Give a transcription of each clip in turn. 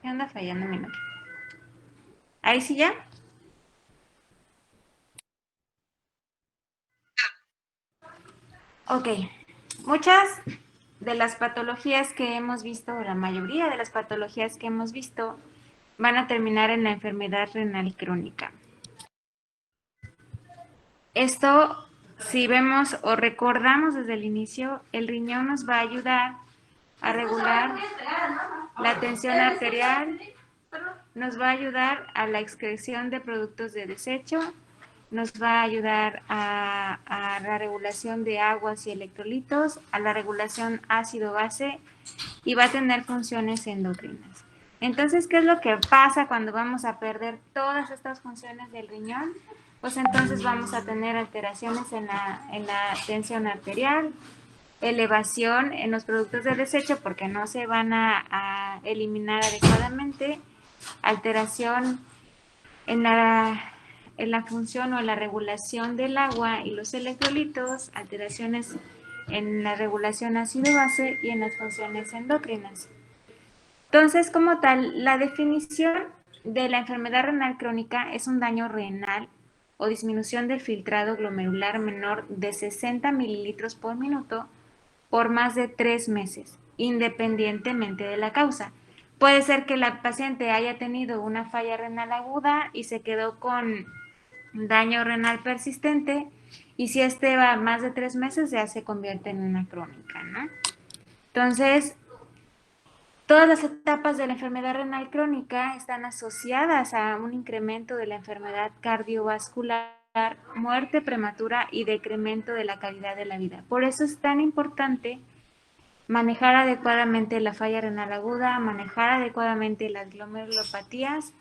¿Qué anda fallando mi máquina? ¿Ahí sí ya? Ok. Muchas de las patologías que hemos visto, o la mayoría de las patologías que hemos visto, van a terminar en la enfermedad renal crónica. Esto, si vemos o recordamos desde el inicio, el riñón nos va a ayudar a regular la tensión arterial, nos va a ayudar a la excreción de productos de desecho, nos va a ayudar a la regulación de aguas y electrolitos, a la regulación ácido-base y va a tener funciones endocrinas. Entonces, ¿qué es lo que pasa cuando vamos a perder todas estas funciones del riñón? Pues entonces vamos a tener alteraciones en la tensión arterial, elevación en los productos de desecho porque no se van a eliminar adecuadamente, alteración en la función o en la regulación del agua y los electrolitos, alteraciones en la regulación ácido-base y en las funciones endocrinas. Entonces, como tal, la definición de la enfermedad renal crónica es un daño renal o disminución del filtrado glomerular menor de 60 mililitros por minuto por más de 3 meses, independientemente de la causa. Puede ser que la paciente haya tenido una falla renal aguda y se quedó con daño renal persistente, y si este va más de 3 meses ya se convierte en una crónica, ¿no? Entonces, todas las etapas de la enfermedad renal crónica están asociadas a un incremento de la enfermedad cardiovascular, muerte prematura y decremento de la calidad de la vida. Por eso es tan importante manejar adecuadamente la falla renal aguda, manejar adecuadamente las glomerulopatías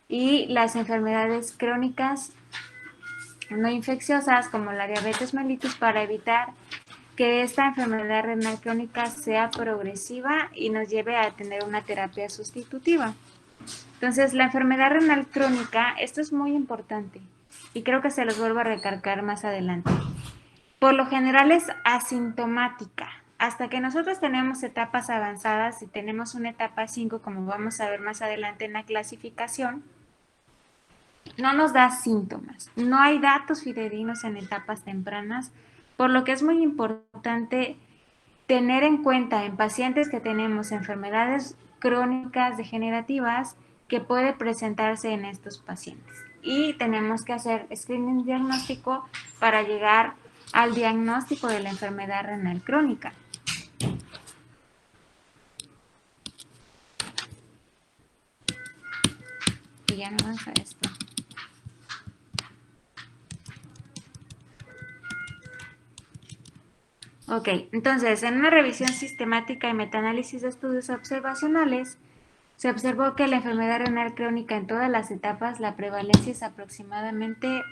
y las enfermedades crónicas no infecciosas como la diabetes mellitus para evitar que esta enfermedad renal crónica sea progresiva y nos lleve a tener una terapia sustitutiva. Entonces, la enfermedad renal crónica, esto es muy importante y creo que se los vuelvo a recalcar más adelante. Por lo general es asintomática. Hasta que nosotros tenemos etapas avanzadas y tenemos una etapa 5, como vamos a ver más adelante en la clasificación, no nos da síntomas. No hay datos fidedignos en etapas tempranas, por lo que es muy importante tener en cuenta en pacientes que tenemos enfermedades crónicas degenerativas que puede presentarse en estos pacientes. Y tenemos que hacer screening diagnóstico para llegar al diagnóstico de la enfermedad renal crónica. Y ya no vamos a esto. Ok, entonces, en una revisión sistemática y metanálisis de estudios observacionales, se observó que la enfermedad renal crónica en todas las etapas, la prevalencia es aproximadamente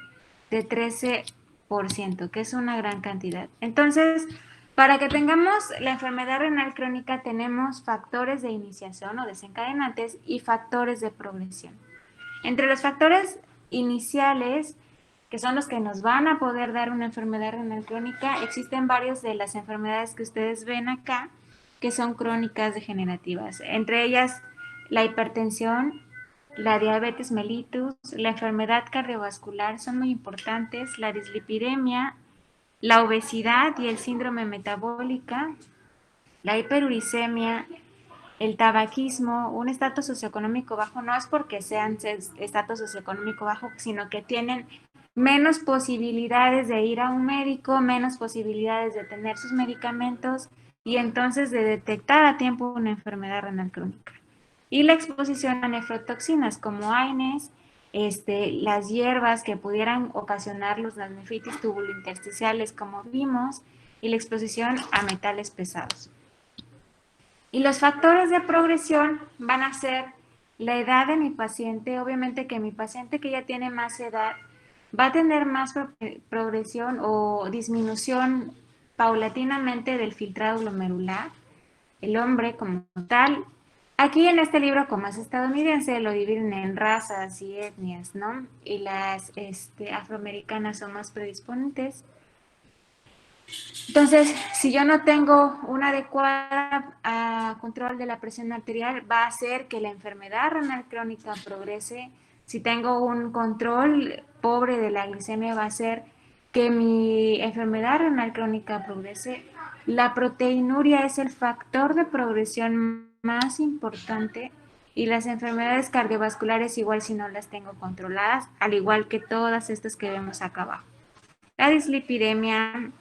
de 13%, que es una gran cantidad. Entonces, para que tengamos la enfermedad renal crónica, tenemos factores de iniciación o desencadenantes y factores de progresión. Entre los factores iniciales, que son los que nos van a poder dar una enfermedad renal crónica, existen varias de las enfermedades que ustedes ven acá, que son crónicas degenerativas. Entre ellas, la hipertensión, la diabetes mellitus, la enfermedad cardiovascular son muy importantes, la dislipidemia, la obesidad y el síndrome metabólica, la hiperuricemia, el tabaquismo, un estatus socioeconómico bajo, no es porque sean estatus socioeconómico bajo, sino que tienen menos posibilidades de ir a un médico, menos posibilidades de tener sus medicamentos y entonces de detectar a tiempo una enfermedad renal crónica. Y la exposición a nefrotoxinas como AINES, las hierbas que pudieran ocasionar las nefritis tubulointersticiales como vimos, y la exposición a metales pesados. Y los factores de progresión van a ser la edad de mi paciente. Obviamente que mi paciente que ya tiene más edad va a tener más progresión o disminución paulatinamente del filtrado glomerular. El hombre como tal. Aquí en este libro, como es estadounidense, lo dividen en razas y etnias, ¿no? Y las afroamericanas son más predisponentes. Entonces, si yo no tengo un adecuado control de la presión arterial, va a hacer que la enfermedad renal crónica progrese. Si tengo un control pobre de la glicemia, va a hacer que mi enfermedad renal crónica progrese. La proteinuria es el factor de progresión más importante y las enfermedades cardiovasculares igual si no las tengo controladas, al igual que todas estas que vemos acá abajo. La dislipidemia,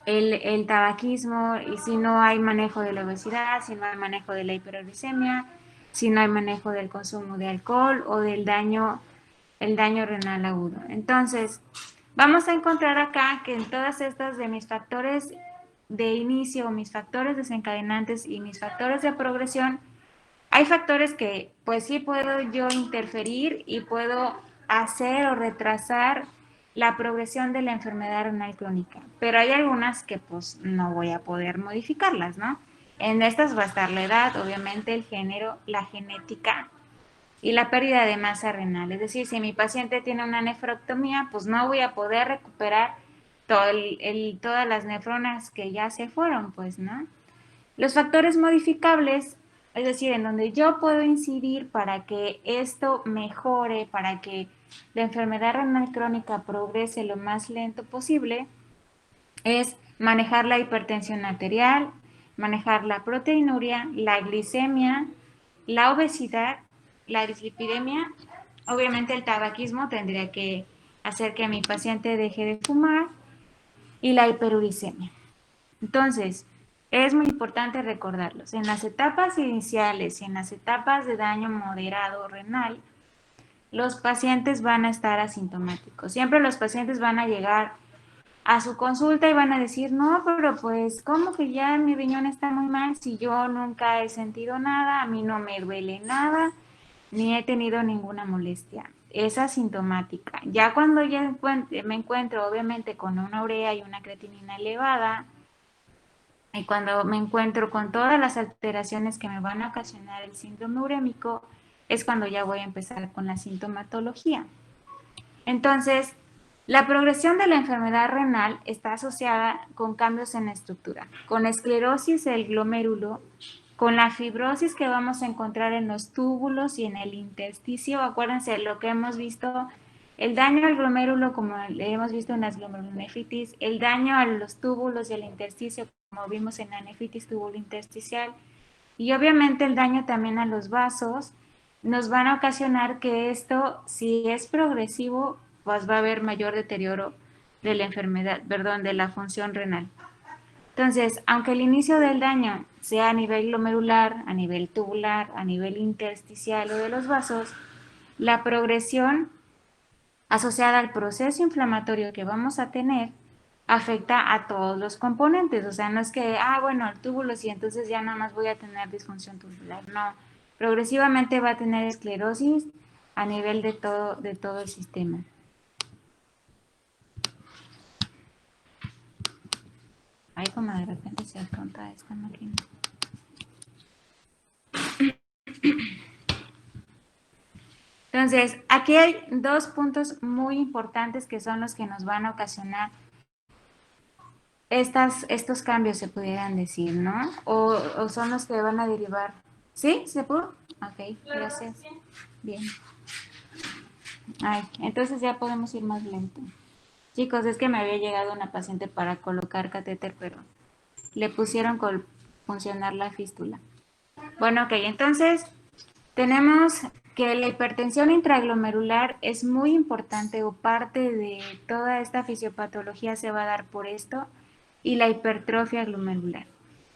el tabaquismo, y si no hay manejo de la obesidad, si no hay manejo de la hiperuricemia, si no hay manejo del consumo de alcohol o del daño, el daño renal agudo. Entonces, vamos a encontrar acá que en todas estas de mis factores de inicio, mis factores desencadenantes y mis factores de progresión, hay factores que pues sí puedo yo interferir y puedo hacer o retrasar la progresión de la enfermedad renal crónica, pero hay algunas que pues no voy a poder modificarlas, ¿no? En estas va a estar la edad, obviamente el género, la genética y la pérdida de masa renal. Es decir, si mi paciente tiene una nefrectomía, pues no voy a poder recuperar todas las nefronas que ya se fueron, pues, ¿no? Los factores modificables, es decir, en donde yo puedo incidir para que esto mejore, para que la enfermedad renal crónica progrese lo más lento posible, es manejar la hipertensión arterial, manejar la proteinuria, la glicemia, la obesidad, la dislipidemia. Obviamente el tabaquismo tendría que hacer que mi paciente deje de fumar y la hiperuricemia. Entonces, es muy importante recordarlos. En las etapas iniciales y en las etapas de daño moderado renal, los pacientes van a estar asintomáticos. Siempre los pacientes van a llegar a su consulta y van a decir, no, pero pues, ¿cómo que ya mi riñón está muy mal si yo nunca he sentido nada, a mí no me duele nada, ni he tenido ninguna molestia? Es asintomática. Ya cuando ya me encuentro, obviamente, con una urea y una creatinina elevada, y cuando me encuentro con todas las alteraciones que me van a ocasionar el síndrome urémico, es cuando ya voy a empezar con la sintomatología. Entonces, la progresión de la enfermedad renal está asociada con cambios en la estructura, con esclerosis del glomérulo, con la fibrosis que vamos a encontrar en los túbulos y en el intersticio. Acuérdense lo que hemos visto, el daño al glomérulo, como hemos visto en las glomerulonefritis, el daño a los túbulos y el intersticio, como vimos en la nefritis tubulointersticial, y obviamente el daño también a los vasos, nos van a ocasionar que esto, si es progresivo, pues va a haber mayor deterioro de la enfermedad, perdón, de la función renal. Entonces, aunque el inicio del daño sea a nivel glomerular, a nivel tubular, a nivel intersticial o de los vasos, la progresión asociada al proceso inflamatorio que vamos a tener afecta a todos los componentes. O sea, no es que, bueno, el túbulo sí, entonces ya nada más voy a tener disfunción tubular. No, progresivamente va a tener esclerosis a nivel de todo el sistema. Ay, como de repente se afronta esta máquina. Entonces, aquí hay dos puntos muy importantes que son los que nos van a ocasionar estos cambios, se pudieran decir, ¿no? O son los que van a derivar. ¿Sí? ¿Se pudo? Ok, gracias. Bien. Ay, entonces ya podemos ir más lento. Chicos, es que me había llegado una paciente para colocar catéter, pero le pusieron con funcionar la fístula. Bueno, ok, entonces tenemos que la hipertensión intraglomerular es muy importante, o parte de toda esta fisiopatología se va a dar por esto, y la hipertrofia glomerular.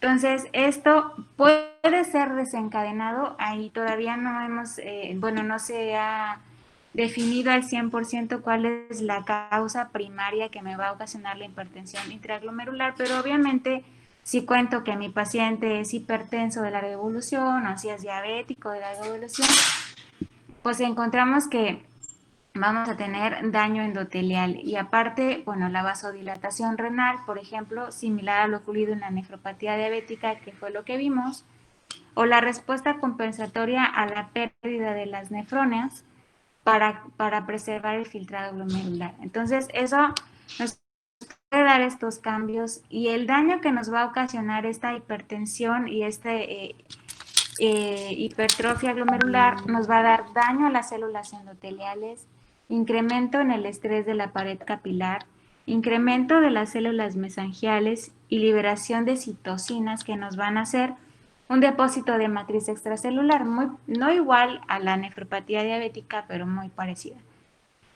Entonces, esto puede ser desencadenado, ahí todavía no hemos, no se ha definido al 100% cuál es la causa primaria que me va a ocasionar la hipertensión intraglomerular, pero obviamente si cuento que mi paciente es hipertenso de larga evolución o si es diabético de larga evolución, pues encontramos que vamos a tener daño endotelial y aparte, bueno, la vasodilatación renal, por ejemplo, similar a lo ocurrido en la nefropatía diabética, que fue lo que vimos, o la respuesta compensatoria a la pérdida de las nefronas para preservar el filtrado glomerular. Entonces, eso nos dar estos cambios y el daño que nos va a ocasionar esta hipertensión y hipertrofia glomerular nos va a dar daño a las células endoteliales, incremento en el estrés de la pared capilar, incremento de las células mesangiales y liberación de citocinas que nos van a hacer un depósito de matriz extracelular, no igual a la nefropatía diabética, pero muy parecida.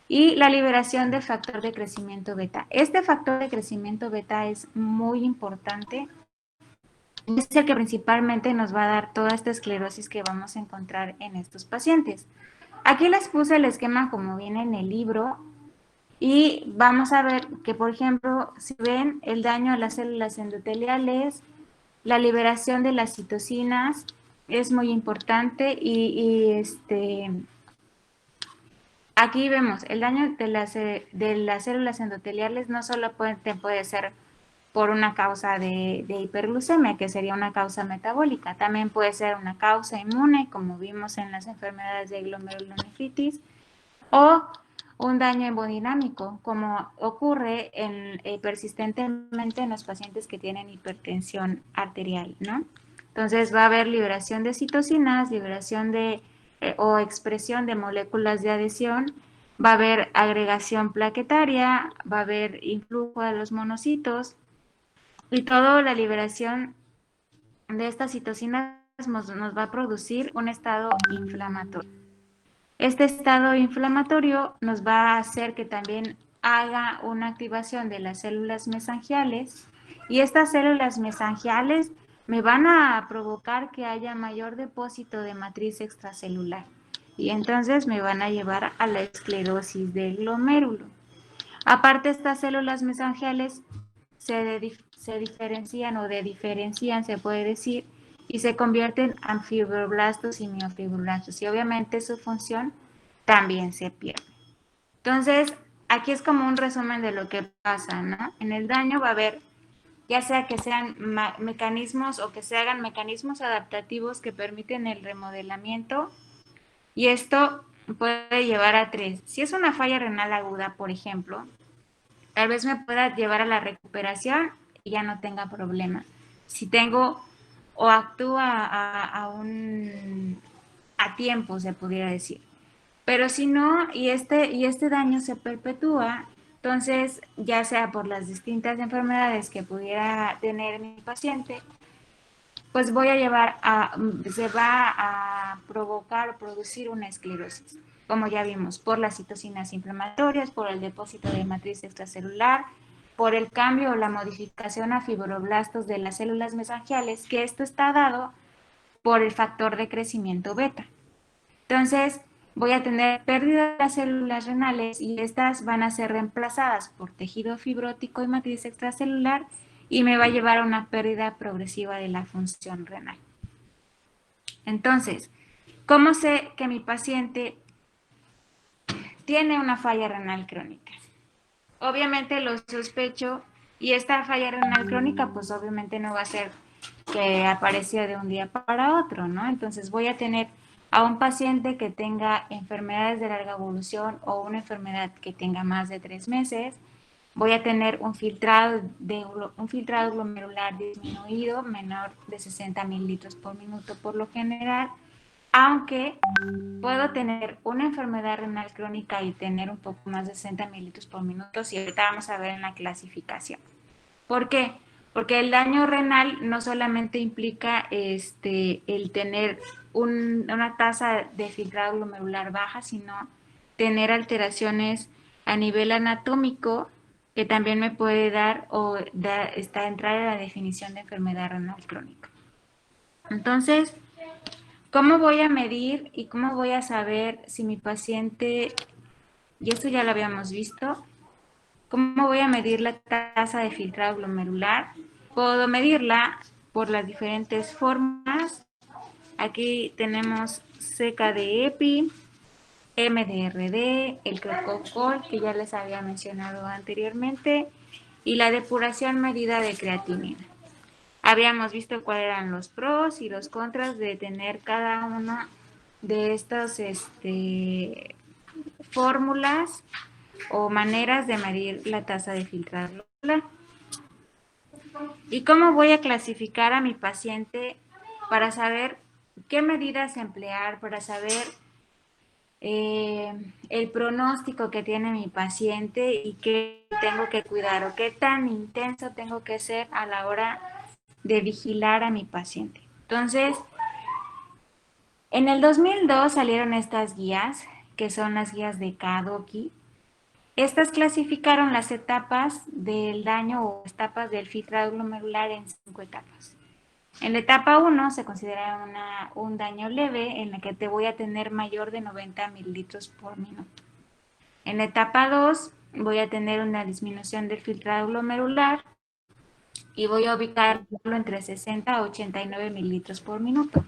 Y la liberación del factor de crecimiento beta. Este factor de crecimiento beta es muy importante. Es el que principalmente nos va a dar toda esta esclerosis que vamos a encontrar en estos pacientes. Aquí les puse el esquema como viene en el libro y vamos a ver que, por ejemplo, si ven el daño a las células endoteliales, la liberación de las citocinas es muy importante aquí vemos el daño de las células endoteliales no solo puede ser por una causa de hiperglucemia, que sería una causa metabólica. También puede ser una causa inmune, como vimos en las enfermedades de glomerulonefritis, o un daño hemodinámico, como ocurre persistentemente en los pacientes que tienen hipertensión arterial, ¿no? Entonces va a haber liberación de citocinas, liberación o expresión de moléculas de adhesión, va a haber agregación plaquetaria, va a haber influjo de los monocitos, y toda la liberación de estas citocinas nos va a producir un estado inflamatorio. Este estado inflamatorio nos va a hacer que también haga una activación de las células mesangiales y estas células mesangiales me van a provocar que haya mayor depósito de matriz extracelular y entonces me van a llevar a la esclerosis del glomérulo. Aparte, estas células mesangiales se diferencian o de diferencian, se puede decir, y se convierten en fibroblastos y miofibroblastos. Y obviamente su función también se pierde. Entonces, aquí es como un resumen de lo que pasa, ¿no? En el daño va a haber, ya sea que sean mecanismos o que se hagan mecanismos adaptativos que permiten el remodelamiento, y esto puede llevar a 3. Si es una falla renal aguda, por ejemplo, tal vez me pueda llevar a la recuperación y ya no tenga problema. Si tengo o actúa a tiempo, se pudiera decir. Pero si no, y este daño se perpetúa, entonces, ya sea por las distintas enfermedades que pudiera tener mi paciente, pues se va a provocar o producir una esclerosis, como ya vimos, por las citocinas inflamatorias, por el depósito de matriz extracelular, por el cambio o la modificación a fibroblastos de las células mesangiales, que esto está dado por el factor de crecimiento beta. Entonces, voy a tener pérdida de las células renales y estas van a ser reemplazadas por tejido fibrótico y matriz extracelular y me va a llevar a una pérdida progresiva de la función renal. Entonces, ¿cómo sé que mi paciente tiene una falla renal crónica? Obviamente lo sospecho y esta falla renal crónica pues obviamente no va a ser que apareció de un día para otro, ¿no? Entonces voy a tener a un paciente que tenga enfermedades de larga evolución o una enfermedad que tenga más de 3 meses, voy a tener un filtrado glomerular disminuido, menor de 60 mililitros por minuto por lo general, aunque puedo tener una enfermedad renal crónica y tener un poco más de 60 mililitros por minuto, y ahorita vamos a ver en la clasificación. ¿Por qué? Porque el daño renal no solamente implica el tener una tasa de filtrado glomerular baja, sino tener alteraciones a nivel anatómico que también me puede dar entrar en la definición de enfermedad renal crónica. Entonces, ¿cómo voy a medir y cómo voy a saber si mi paciente, y esto ya lo habíamos visto, cómo voy a medir la tasa de filtrado glomerular? Puedo medirla por las diferentes formas. Aquí tenemos CK de EPI, MDRD, el Crococol, que ya les había mencionado anteriormente, y la depuración medida de creatinina. Habíamos visto cuáles eran los pros y los contras de tener cada una de estas fórmulas o maneras de medir la tasa de filtrado ¿Y cómo voy a clasificar a mi paciente para saber qué medidas emplear, para saber el pronóstico que tiene mi paciente y qué tengo que cuidar o qué tan intenso tengo que ser a la hora de vigilar a mi paciente? Entonces, en el 2002 salieron estas guías, que son las guías de Kadoki. Estas clasificaron las etapas del daño o etapas del filtrado glomerular en 5 etapas. En la etapa 1 se considera un daño leve en la que te voy a tener mayor de 90 mililitros por minuto. En la etapa 2 voy a tener una disminución del filtrado glomerular y voy a ubicarlo entre 60 a 89 mililitros por minuto.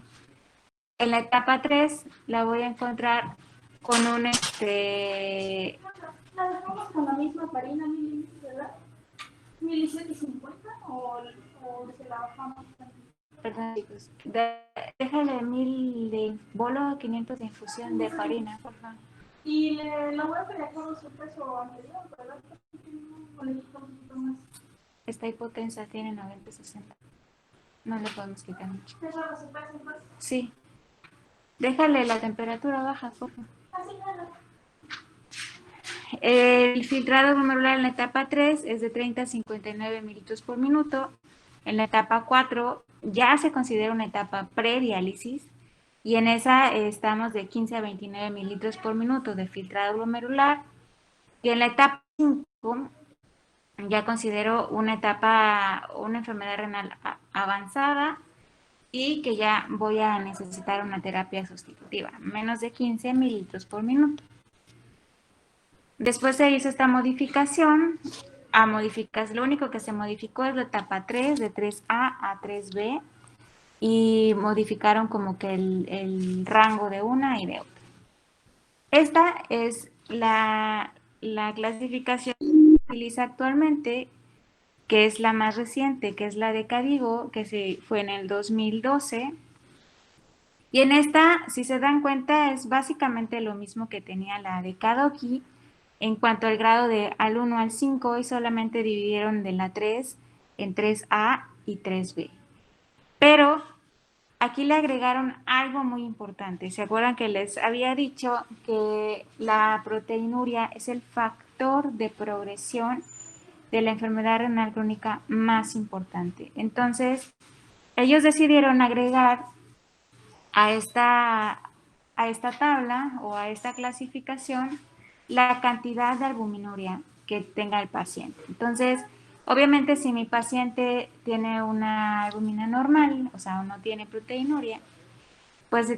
En la etapa 3 la voy a encontrar con un ¿La dejamos con la misma farina, ¿verdad? 1750 o se la bajamos? Perdón, chicos. Déjale 1000 de bolo, 500 de infusión de farina, por favor. Y la voy a pelear con su peso anterior, ¿verdad? O le quito un poquito más. Está hipotensa, tiene 90-60. No le podemos quitar mucho. ¿Peso de su peso, pues? Sí. Déjale la temperatura baja, por favor. Así nada. El filtrado glomerular en la etapa 3 es de 30 a 59 mililitros por minuto. En la etapa 4 ya se considera una etapa prediálisis y en esa estamos de 15 a 29 mililitros por minuto de filtrado glomerular. Y en la etapa 5 ya considero una enfermedad renal avanzada y que ya voy a necesitar una terapia sustitutiva, menos de 15 mililitros por minuto. Después se hizo esta modificación. Lo único que se modificó es la etapa 3, de 3A a 3B, y modificaron como que el rango de una y de otra. Esta es la clasificación que se utiliza actualmente, que es la más reciente, que es la de Cadigo, que fue en el 2012. Y en esta, si se dan cuenta, es básicamente lo mismo que tenía la de Kadoki en cuanto al grado de al 1 al 5, y solamente dividieron de la 3 en 3A y 3B. Pero aquí le agregaron algo muy importante. ¿Se acuerdan que les había dicho que la proteinuria es el factor de progresión de la enfermedad renal crónica más importante? Entonces, ellos decidieron agregar a esta tabla o a esta clasificación la cantidad de albuminuria que tenga el paciente. Entonces, obviamente si mi paciente tiene una albumina normal, o sea, no tiene proteinuria, pues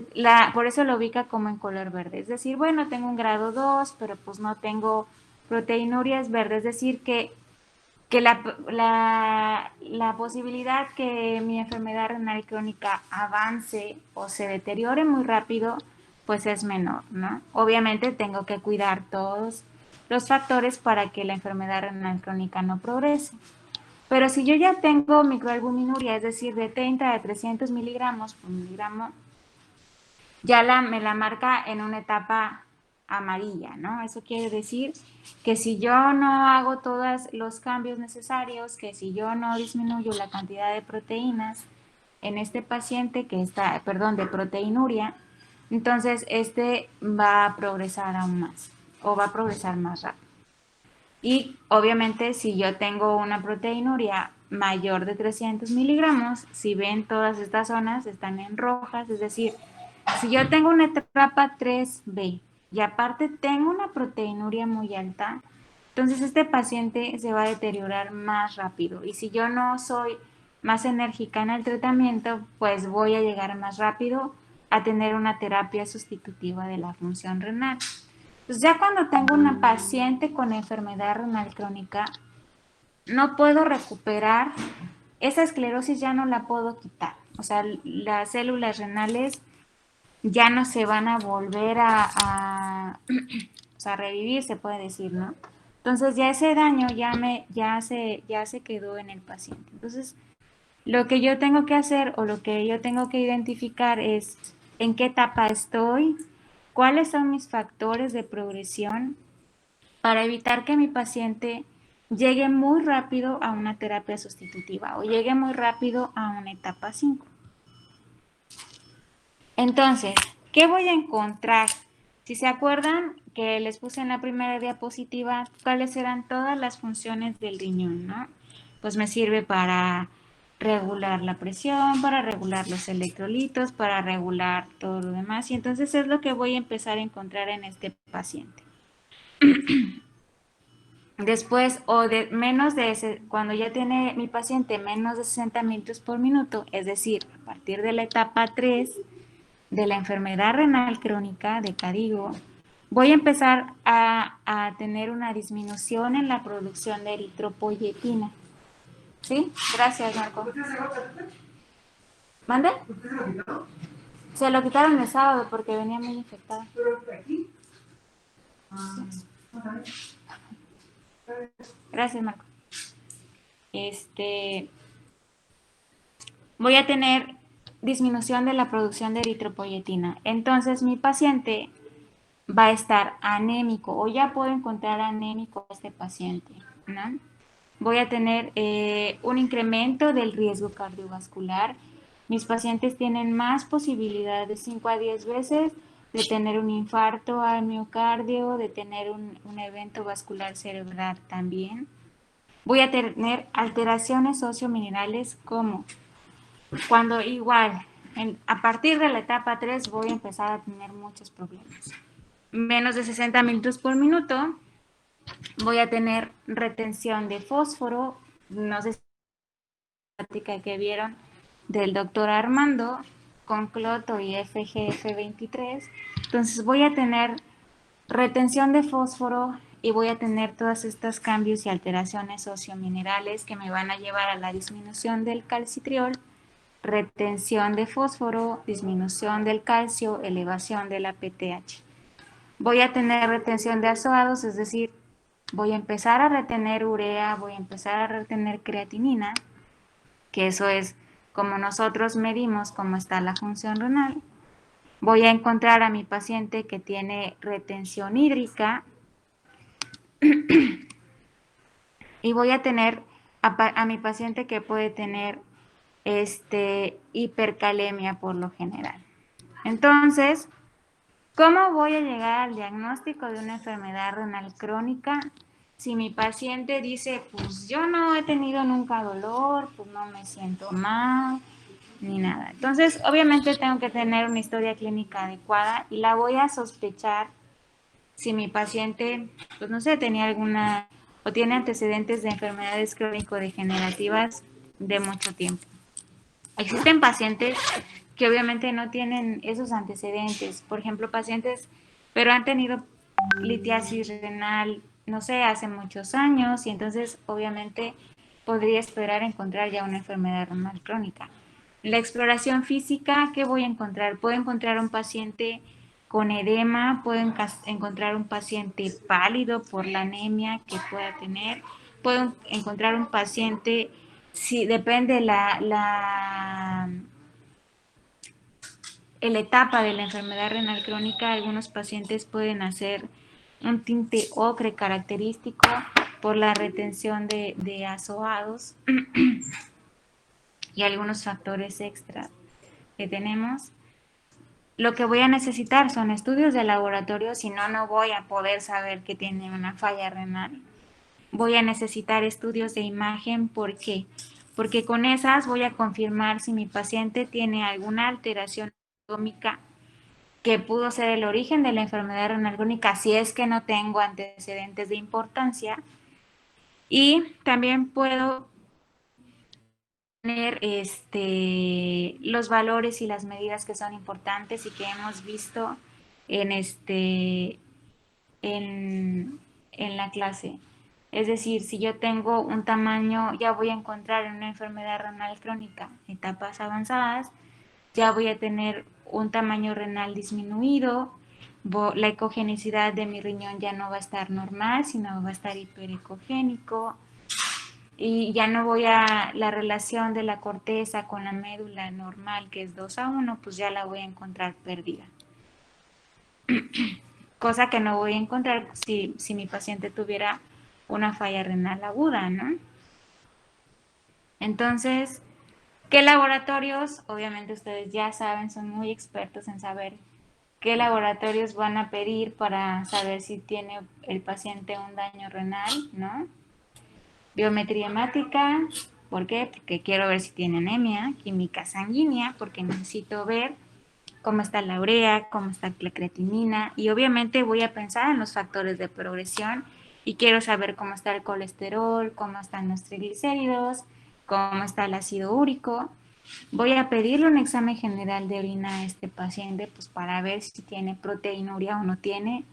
por eso lo ubica como en color verde. Es decir, bueno, tengo un grado 2, pero pues no tengo proteinurias verde. Es decir, que la posibilidad que mi enfermedad renal crónica avance o se deteriore muy rápido, pues es menor, ¿no? Obviamente tengo que cuidar todos los factores para que la enfermedad renal crónica no progrese. Pero si yo ya tengo microalbuminuria, es decir, de 30 a 300 miligramos por miligramo, ya me la marca en una etapa amarilla, ¿no? Eso quiere decir que si yo no hago todos los cambios necesarios, que si yo no disminuyo la cantidad de proteínas en este paciente que está, perdón, de proteinuria, entonces este va a progresar aún más o va a progresar más rápido. Y obviamente si yo tengo una proteinuria mayor de 300 miligramos, si ven todas estas zonas están en rojas, es decir, si yo tengo una etapa 3B y aparte tengo una proteinuria muy alta, entonces este paciente se va a deteriorar más rápido. Y si yo no soy más enérgica en el tratamiento, pues voy a llegar más rápido a tener una terapia sustitutiva de la función renal. Entonces ya cuando tengo una paciente con enfermedad renal crónica, no puedo recuperar, esa esclerosis ya no la puedo quitar. O sea, las células renales ya no se van a volver o sea, revivir, se puede decir, ¿no? Entonces ya ese daño ya se quedó en el paciente. Entonces, lo que yo tengo que hacer o lo que yo tengo que identificar es en qué etapa estoy, cuáles son mis factores de progresión para evitar que mi paciente llegue muy rápido a una terapia sustitutiva o llegue muy rápido a una etapa 5. Entonces, ¿qué voy a encontrar? Si se acuerdan que les puse en la primera diapositiva cuáles eran todas las funciones del riñón, ¿no? Pues me sirve para regular la presión, para regular los electrolitos, para regular todo lo demás. Y entonces es lo que voy a empezar a encontrar en este paciente. Después, o de menos de ese, cuando ya tiene mi paciente menos de 60 minutos por minuto, es decir, a partir de la etapa 3 de la enfermedad renal crónica de Cadigo, voy a empezar a tener una disminución en la producción de eritropoyetina. ¿Sí? Gracias, Marco. ¿Mande? Se lo quitaron el sábado porque venía muy infectada. Gracias, Marco. Voy a tener disminución de la producción de eritropoyetina. Entonces mi paciente va a estar anémico o ya puedo encontrar anémico a este paciente, ¿no? Voy a tener un incremento del riesgo cardiovascular. Mis pacientes tienen más posibilidad de 5 a 10 veces de tener un infarto al miocardio, de tener un evento vascular cerebral también. Voy a tener alteraciones sociominerales como cuando igual, a partir de la etapa 3 voy a empezar a tener muchos problemas. Menos de 60 minutos por minuto, voy a tener retención de fósforo, no sé si la plática que vieron del doctor Armando con cloto y FGF23, entonces voy a tener retención de fósforo y voy a tener todos estos cambios y alteraciones sociominerales que me van a llevar a la disminución del calcitriol, retención de fósforo, disminución del calcio, elevación de la PTH. Voy a tener retención de ácidos, es decir, voy a empezar a retener urea, voy a empezar a retener creatinina, que eso es como nosotros medimos cómo está la función renal. Voy a encontrar a mi paciente que tiene retención hídrica y voy a tener a mi paciente que puede tener hipercalemia por lo general. Entonces, ¿cómo voy a llegar al diagnóstico de una enfermedad renal crónica? Si mi paciente dice, pues yo no he tenido nunca dolor, pues no me siento mal, ni nada. Entonces, obviamente tengo que tener una historia clínica adecuada y la voy a sospechar si mi paciente, pues no sé, tenía alguna o tiene antecedentes de enfermedades crónico-degenerativas de mucho tiempo. Existen pacientes que obviamente no tienen esos antecedentes, por ejemplo, pacientes, pero han tenido litiasis renal, no sé, hace muchos años y entonces obviamente podría esperar encontrar ya una enfermedad renal crónica. La exploración física, ¿qué voy a encontrar? Puedo encontrar un paciente con edema, puedo encontrar un paciente pálido por la anemia que pueda tener, puedo encontrar un paciente, si depende la etapa de la enfermedad renal crónica, algunos pacientes pueden hacer un tinte ocre característico por la retención de azoados y algunos factores extra que tenemos. Lo que voy a necesitar son estudios de laboratorio, si no, no voy a poder saber que tiene una falla renal. Voy a necesitar estudios de imagen, ¿por qué? Porque con esas voy a confirmar si mi paciente tiene alguna alteración anatómica que pudo ser el origen de la enfermedad renal crónica, si es que no tengo antecedentes de importancia. Y también puedo tener los valores y las medidas que son importantes y que hemos visto en, en la clase. Es decir, si yo tengo un tamaño, ya voy a encontrar en una enfermedad renal crónica, etapas avanzadas, ya voy a tener un tamaño renal disminuido, la ecogenicidad de mi riñón ya no va a estar normal, sino va a estar hiperecogénico, y ya no voy a, la relación de la corteza con la médula normal, que es 2:1, pues ya la voy a encontrar perdida. Cosa que no voy a encontrar si mi paciente tuviera una falla renal aguda, ¿no? Entonces, ¿qué laboratorios? Obviamente ustedes ya saben, son muy expertos en saber qué laboratorios van a pedir para saber si tiene el paciente un daño renal, ¿no? Biometría hemática, ¿por qué? Porque quiero ver si tiene anemia, química sanguínea, porque necesito ver cómo está la urea, cómo está la creatinina, y obviamente voy a pensar en los factores de progresión y quiero saber cómo está el colesterol, cómo están los triglicéridos, cómo está el ácido úrico. Voy a pedirle un examen general de orina a este paciente, pues para ver si tiene proteinuria o no tiene.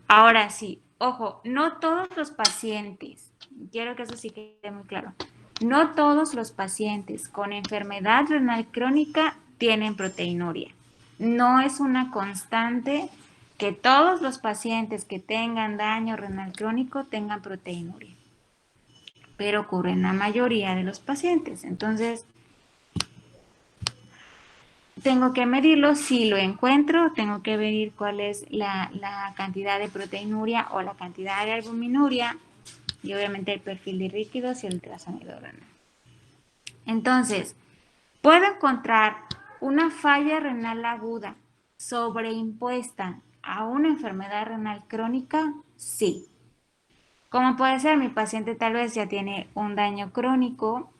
Ahora sí, ojo, no todos los pacientes, quiero que eso sí quede muy claro, no todos los pacientes con enfermedad renal crónica tienen proteinuria. No es una constante que todos los pacientes que tengan daño renal crónico tengan proteinuria, pero ocurre en la mayoría de los pacientes. Entonces, tengo que medirlo, si lo encuentro, tengo que medir cuál es la cantidad de proteinuria o la cantidad de albuminuria y obviamente el perfil de líquidos y el ultrasonido renal. Entonces, ¿puedo encontrar una falla renal aguda sobreimpuesta a una enfermedad renal crónica? Sí. ¿Cómo puede ser? Mi paciente tal vez ya tiene un daño crónico,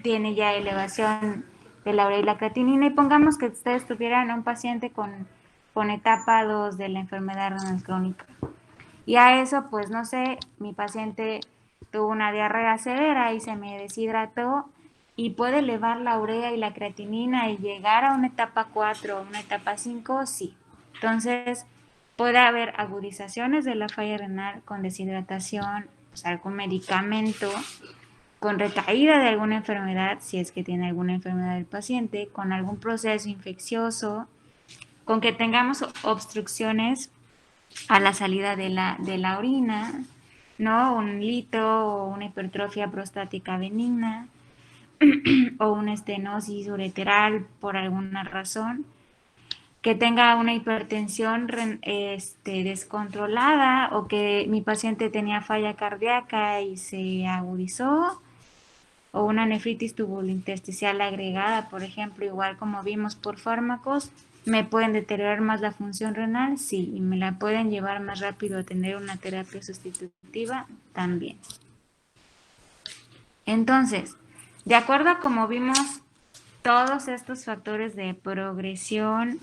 tiene ya elevación de la urea y la creatinina, y pongamos que ustedes tuvieran a un paciente con etapa 2 de la enfermedad renal crónica. Y a eso, pues no sé, mi paciente tuvo una diarrea severa y se me deshidrató y puede elevar la urea y la creatinina y llegar a una etapa 4 o una etapa 5, sí. Entonces, puede haber agudizaciones de la falla renal con deshidratación, pues, algún medicamento, con recaída de alguna enfermedad, si es que tiene alguna enfermedad del paciente, con algún proceso infeccioso, con que tengamos obstrucciones a la salida de la orina, ¿no? Un lito o una hipertrofia prostática benigna o una estenosis ureteral por alguna razón, que tenga una hipertensión descontrolada o que mi paciente tenía falla cardíaca y se agudizó, o una nefritis tubulointersticial agregada, por ejemplo, igual como vimos por fármacos, ¿me pueden deteriorar más la función renal? Sí, y me la pueden llevar más rápido a tener una terapia sustitutiva también. Entonces, de acuerdo a como vimos todos estos factores de progresión,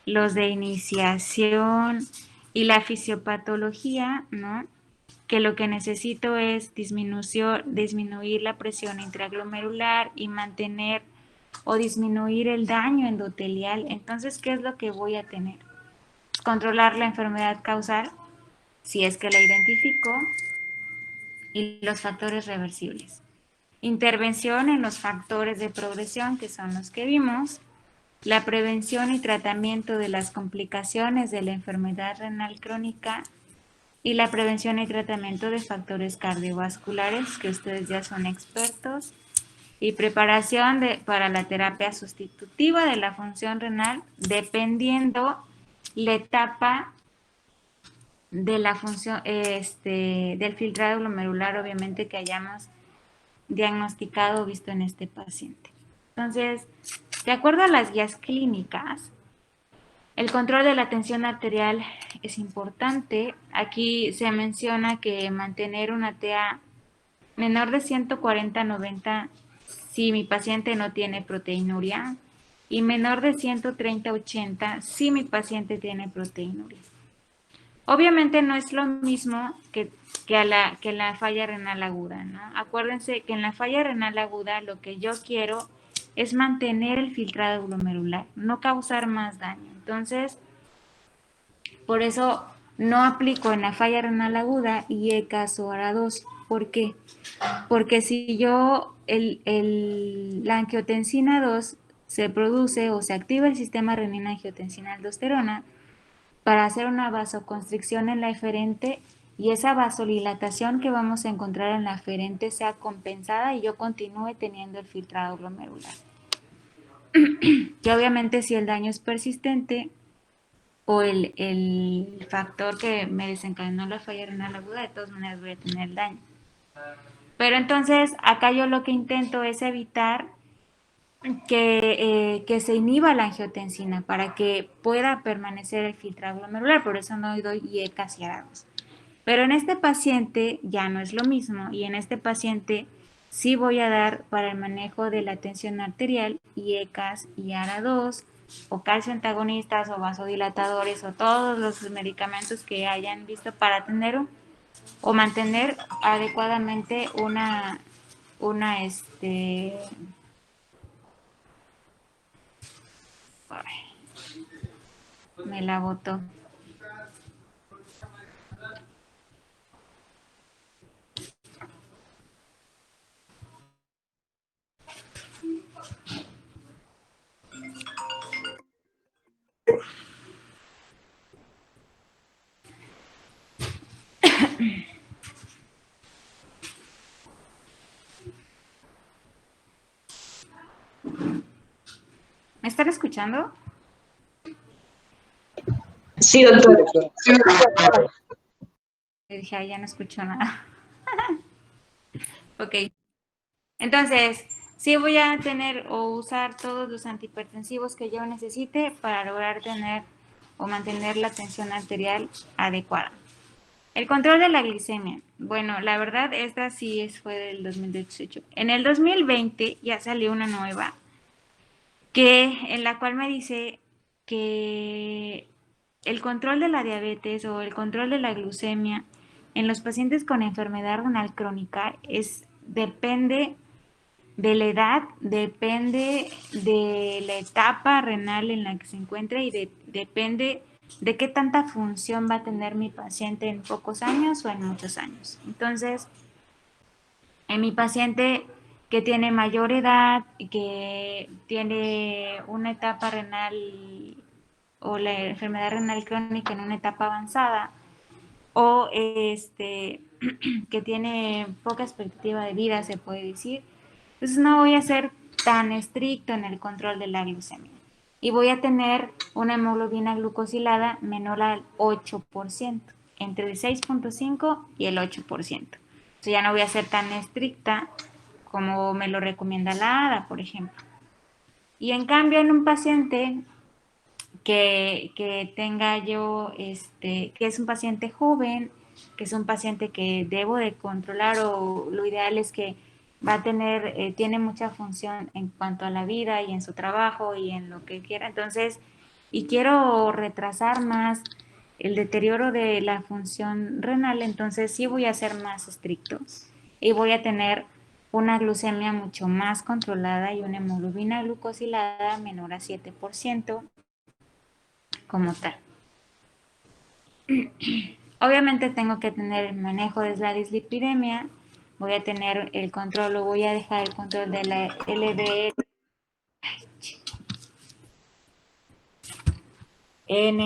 los de iniciación y la fisiopatología, ¿no? Que lo que necesito es disminuir la presión intraglomerular y mantener o disminuir el daño endotelial. Entonces, ¿qué es lo que voy a tener? Controlar la enfermedad causal, si es que la identifico, y los factores reversibles. Intervención en los factores de progresión, que son los que vimos, la prevención y tratamiento de las complicaciones de la enfermedad renal crónica y la prevención y tratamiento de factores cardiovasculares, que ustedes ya son expertos, y preparación para la terapia sustitutiva de la función renal, dependiendo la etapa de la función del filtrado glomerular, obviamente, que hayamos diagnosticado o visto en este paciente. Entonces, de acuerdo a las guías clínicas, el control de la tensión arterial es importante. Aquí se menciona que mantener una TA menor de 140/90 si mi paciente no tiene proteinuria y menor de 130/80 si mi paciente tiene proteinuria. Obviamente no es lo mismo que la falla renal aguda, ¿no? Acuérdense que en la falla renal aguda lo que yo quiero es mantener el filtrado glomerular, no causar más daño. Entonces, por eso no aplico en la falla renal aguda IECAS o ARA2. ¿Por qué? Porque si yo, la angiotensina 2 se produce o se activa el sistema renina-angiotensina-aldosterona para hacer una vasoconstricción en la eferente y esa vasodilatación que vamos a encontrar en la eferente sea compensada y yo continúe teniendo el filtrado glomerular. Que obviamente si el daño es persistente o el factor que me desencadenó la falla renal aguda, de todas maneras voy a tener el daño. Pero entonces acá yo lo que intento es evitar que se inhiba la angiotensina para que pueda permanecer el filtrado glomerular, por eso no doy IECAS y ARA2. Pero en este paciente ya no es lo mismo y en este paciente sí voy a dar para el manejo de la tensión arterial IECAS y ARA2 o calcio antagonistas o vasodilatadores o todos los medicamentos que hayan visto para tener o mantener adecuadamente una me la botó. ¿Me están escuchando? Sí, doctora. Dije, ya no escucho nada. Ok. Entonces, sí voy a tener o usar todos los antihipertensivos que yo necesite para lograr tener o mantener la tensión arterial adecuada. El control de la glicemia. Bueno, la verdad, esta sí fue del 2018. En el 2020 ya salió una nueva en la cual me dice que el control de la diabetes o el control de la glucemia en los pacientes con enfermedad renal crónica depende de la edad, depende de la etapa renal en la que se encuentra y depende de qué tanta función va a tener mi paciente en pocos años o en muchos años. Entonces, en mi paciente que tiene mayor edad, que tiene una etapa renal o la enfermedad renal crónica en una etapa avanzada, o que tiene poca expectativa de vida, se puede decir, entonces no voy a ser tan estricto en el control de la glucemia. Y voy a tener una hemoglobina glucosilada menor al 8%, entre el 6.5 y el 8%. Entonces ya no voy a ser tan estricta como me lo recomienda la ADA, por ejemplo. Y en cambio en un paciente que tenga yo, que es un paciente joven, que es un paciente que debo de controlar o lo ideal es que va a tener, tiene mucha función en cuanto a la vida y en su trabajo y en lo que quiera. Entonces, y quiero retrasar más el deterioro de la función renal, entonces sí voy a ser más estricto y voy a tener una glucemia mucho más controlada y una hemoglobina glucosilada menor a 7% como tal. Obviamente tengo que tener el manejo de la dislipidemia, voy a tener el control o voy a dejar el control de la LDL en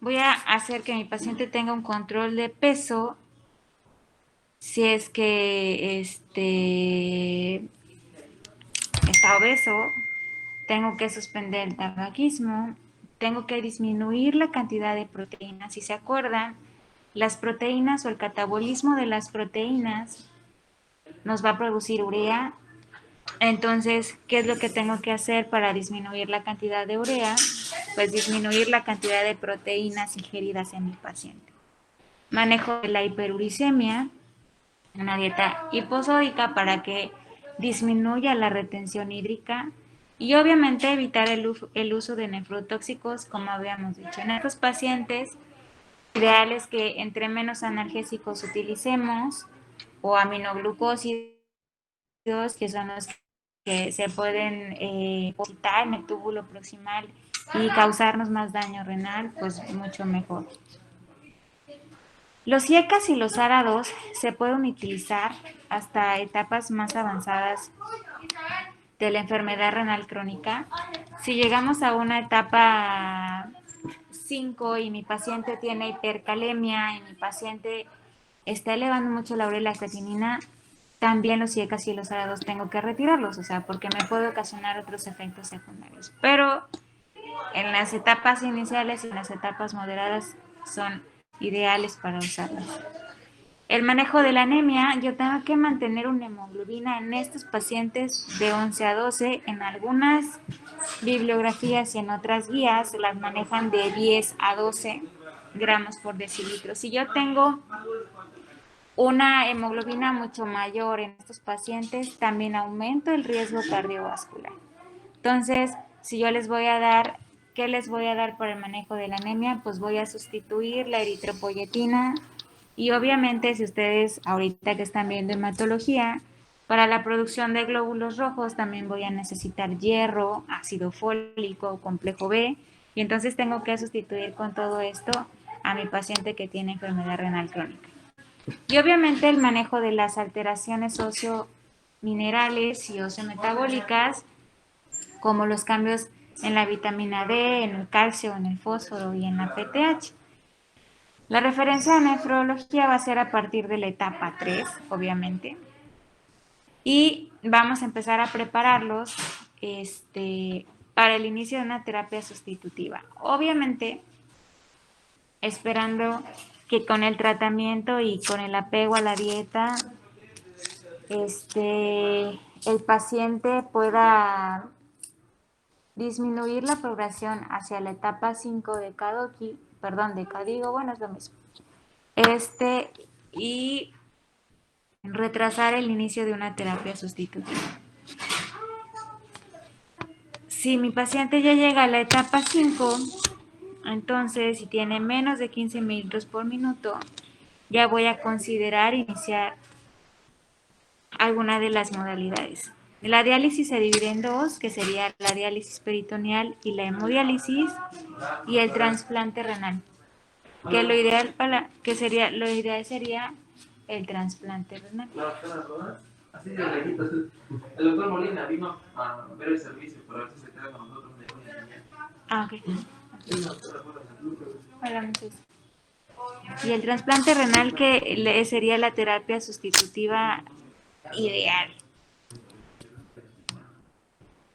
voy a hacer que mi paciente tenga un control de peso si es que está obeso, tengo que suspender el tabaquismo, tengo que disminuir la cantidad de proteínas. Si se acuerdan, las proteínas o el catabolismo de las proteínas nos va a producir urea. Entonces, ¿qué es lo que tengo que hacer para disminuir la cantidad de urea? Pues disminuir la cantidad de proteínas ingeridas en mi paciente. Manejo de la hiperuricemia, una dieta hiposódica para que disminuya la retención hídrica y obviamente evitar el uso de nefrotóxicos, como habíamos dicho. En estos pacientes, ideal es que entre menos analgésicos utilicemos o aminoglucósidos, que son los que se pueden depositar en el túbulo proximal y causarnos más daño renal, pues mucho mejor. Los IECAS y los ARA2 se pueden utilizar hasta etapas más avanzadas de la enfermedad renal crónica. Si llegamos a una etapa 5 y mi paciente tiene hipercalemia y mi paciente está elevando mucho la urea y la creatinina, también los IECAS y los ARA2 tengo que retirarlos, o sea, porque me puede ocasionar otros efectos secundarios. Pero en las etapas iniciales y en las etapas moderadas son ideales para usarlas. El manejo de la anemia, yo tengo que mantener una hemoglobina en estos pacientes de 11 a 12. En algunas bibliografías y en otras guías las manejan de 10 a 12 gramos por decilitro. Si yo tengo una hemoglobina mucho mayor en estos pacientes, también aumento el riesgo cardiovascular. Entonces, si yo les voy a dar, ¿qué les voy a dar para el manejo de la anemia? Pues voy a sustituir la eritropoyetina y obviamente si ustedes ahorita que están viendo hematología, para la producción de glóbulos rojos también voy a necesitar hierro, ácido fólico, complejo B, y entonces tengo que sustituir con todo esto a mi paciente que tiene enfermedad renal crónica. Y obviamente el manejo de las alteraciones ocio-minerales y ocio-metabólicas, como los cambios en la vitamina D, en el calcio, en el fósforo y en la PTH. La referencia de nefrología va a ser a partir de la etapa 3, obviamente. Y vamos a empezar a prepararlos para el inicio de una terapia sustitutiva. Obviamente, esperando que con el tratamiento y con el apego a la dieta, el paciente pueda disminuir la progresión hacia la etapa 5 de KDIGO, bueno, es lo mismo. Y retrasar el inicio de una terapia sustitutiva. Si mi paciente ya llega a la etapa 5, entonces si tiene menos de 15 mililitros por minuto, ya voy a considerar iniciar alguna de las modalidades. La diálisis se divide en dos, que sería la diálisis peritoneal y la hemodiálisis, y el trasplante renal, que lo ideal sería el trasplante renal. Así de lejitos. El doctor Molina vino a ver el servicio, pero a ver si se queda con nosotros. Ok. Y el trasplante renal que sería la terapia sustitutiva ideal.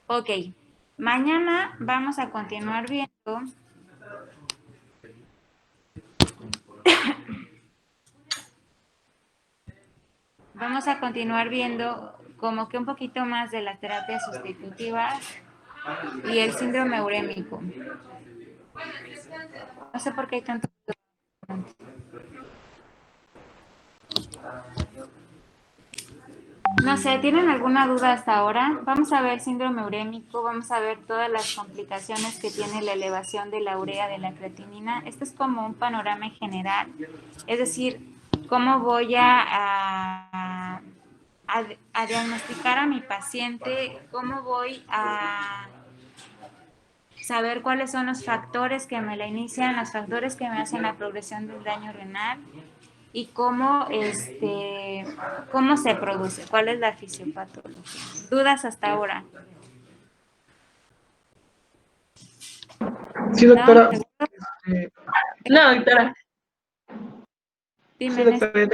Ok, mañana vamos a continuar viendo como que un poquito más de las terapias sustitutivas y el síndrome urémico. No sé por qué hay tanto. No sé, ¿tienen alguna duda hasta ahora? Vamos a ver síndrome urémico, vamos a ver todas las complicaciones que tiene la elevación de la urea, de la creatinina. Esto es como un panorama en general, es decir, cómo voy a diagnosticar a mi paciente, cómo voy a saber cuáles son los factores que me la inician, los factores que me hacen la progresión del daño renal y cómo se produce, cuál es la fisiopatología. ¿Dudas hasta ahora? Sí, doctora. No, doctora. Dime, Sí, doctora,